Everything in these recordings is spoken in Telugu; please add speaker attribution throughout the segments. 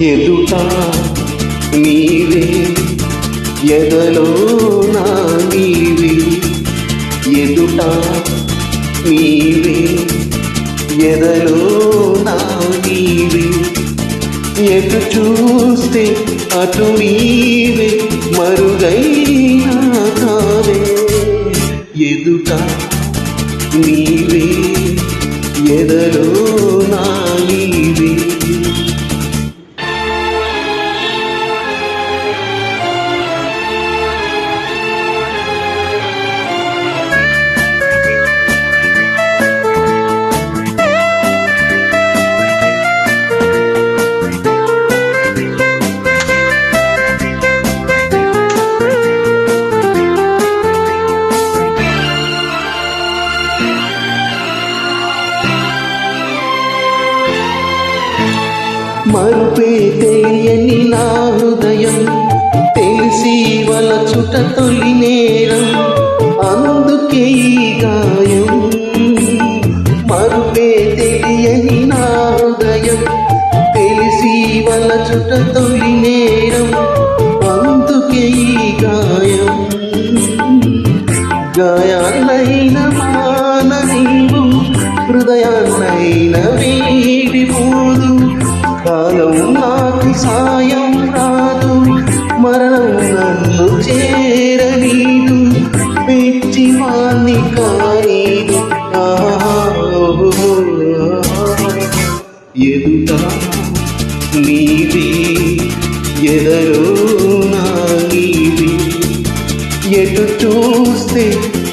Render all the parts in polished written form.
Speaker 1: ఎదుట నీవే ఎదలో నా నీవే ఎదుట నీవే ఎదలో నా నీవే ఎటు చూస్తే అటు నీవే మరుగైనా కావే ఎదుట నీవే ఎదలో నా నీవే మరుపే తెలియని నా హృదయం తెలిసి వలచుట తొలి నేరం అందుకే ఈ గాయం మరుపే తెలియని నా హృదయం తెలిసి వలచుట తొలి నేరం అందుకే ఈ గాయం గాయాన్నైన మాన నీవు హృదయాన్నైన వీడిపోదు కాలం నాకు సాయం రాదు మరణం నన్ను చేరనీదు పెట్టి వాణ్ణి కానీదు ఎదుట నీవే ఎదలో నా నీవే ఎటు చూస్తే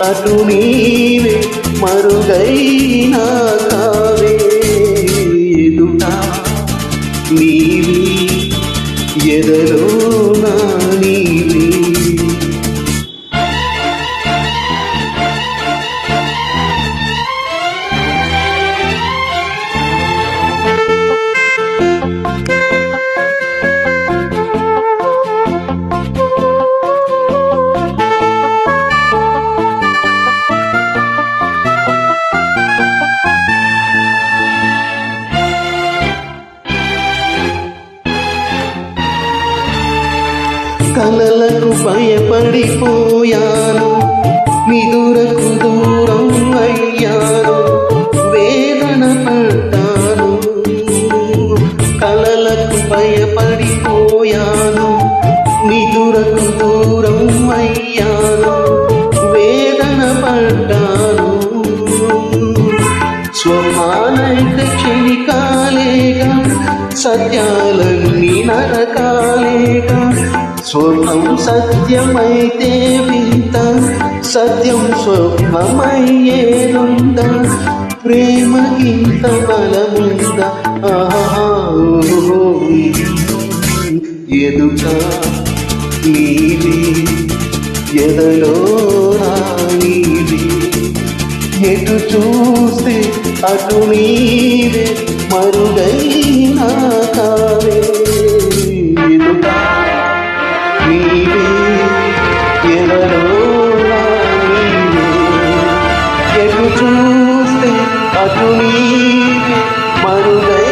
Speaker 1: అటు నీవే మరుగైనా కావే ఎదుట నీవే ఎదలో నా నీవే కలలకు భయపడిపోయాను నిదురకు దూరం అయ్యాను వేదన పడ్డాను కలలకు భయపడిపోయాను నిదురకు దూరం అయ్యాను వేదన పడ్డాను స్వమానైక క్షణికాలేగా సత్యాలన్నీ నరకాలేగా స్వప్నం సత్యమైతే వింత సత్యం స్వప్నమయ్యేనుంద ప్రేమకింత బలముంద ఎదుట నీవే ఎదలో నా నీవే ఎటు చూస్తే అటు నీవే మరుగైనా కావే ఎదుట నీవే ఎదలో నా నీవే ఎటు చూస్తే అటు నీవే మరుగై